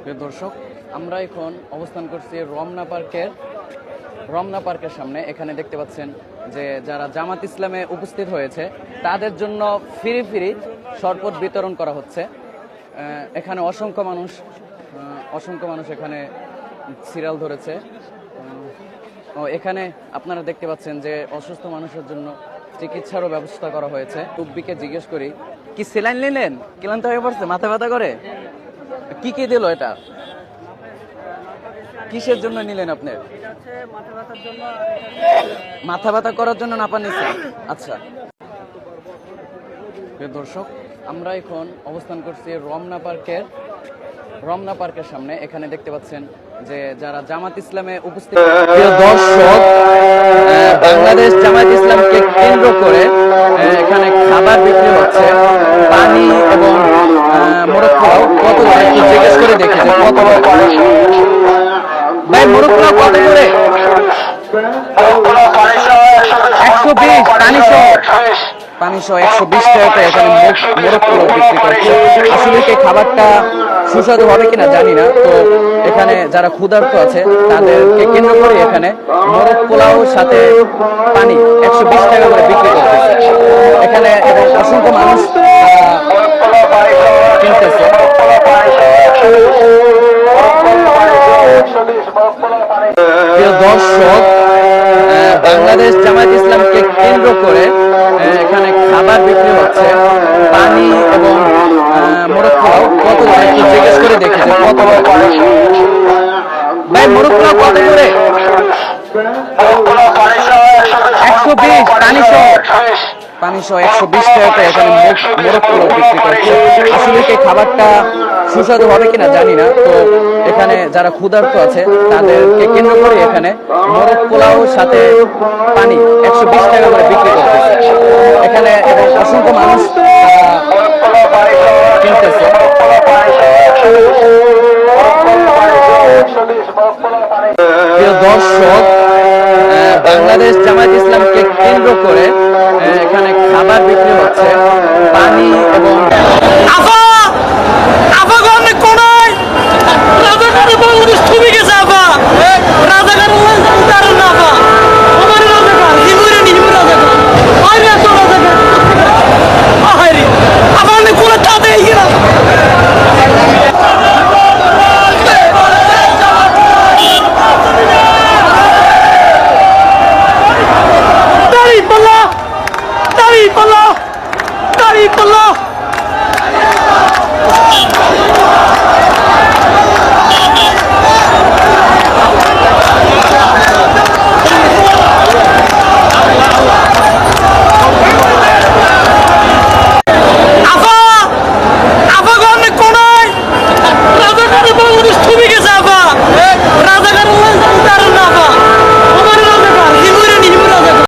প্রিয় দর্শক, আমরা এখন অবস্থান করছি রমনা পার্কের সামনে। এখানে দেখতে পাচ্ছেন যে যারা জামাত ইসলামে উপস্থিত হয়েছে তাদের জন্য ফ্রি শরবত বিতরণ করা হচ্ছে। এখানে অসংখ্য মানুষ এখানে সিরিয়াল ধরেছে। এখানে আপনারা দেখতে পাচ্ছেন যে অসুস্থ মানুষের জন্য চিকিৎসারও ব্যবস্থা করা হয়েছে। টুব্বিকে জিজ্ঞেস করি, কি সেলাইন নিলেন? ক্লান্ত হয়ে পড়ছে, মাথা ব্যথা করে? কি দিল এটা? কিসের জন্য নিলেন আপনি? মাথা ব্যথা করার জন্য নাপা নিচ্ছেন? আচ্ছা দর্শক, আমরা এখন অবস্থান করছি রমনা পার্কের সামনে। এখানে দেখতে পাচ্ছেন যে যারা জামাত ইসলামে উপস্থিত। দর্শক, বাংলাদেশ জামাত ইসলামকে কেন্দ্র করে এখানে খাবার বিক্রি হচ্ছে, পানি এবং মোরগ পোলাও। কত একটু জিজ্ঞেস করে দেখি যে কত ভাই মোরগ পোলাও কত করে? 120। পানি সহ 120 টাকাতে এখানে মোরগ পোলাও বিক্রি করছে। আসলে কি খাবারটা সুস্বাদু হবে কিনা জানি না। তো এখানে যারা ক্ষুধার্ত আছে তাদেরকে কেন্দ্র করে এখানে মোরগ পোলাও সাথে পানি 120 টাকা করে বিক্রি করতেছে। এখানে অসংখ্য মানুষ কিনতেছে। দর্শক, বাংলাদেশ জামাত ইসলামকে কেন্দ্র করে এখানে খাবার বিক্রি হচ্ছে, পানি এবং মোরগ পোলাও। কত একটু জিজ্ঞেস করে দেখি যে কত ভাই মোরগ পোলাও কত করে? 120। পানি সহ 120 টাকাতে এখানে মোরগ পোলাও বিক্রি করছে। আসলে কি খাবারটা সুস্বাদু হবে কিনা জানি না। তো এখানে যারা ক্ষুধার্ত আছে তাদেরকে কেন্দ্র করে এখানে মোরগ পোলাও সাথে পানি 120 টাকা করে বিক্রি করতেছে। এখানে অসংখ্য মানুষ কিনতেছে। প্রিয় দর্শক, বাংলাদেশ জামাত ইসলামকে কেন্দ্র করে এখানে খাবার বিক্রি হচ্ছে, পানি এবং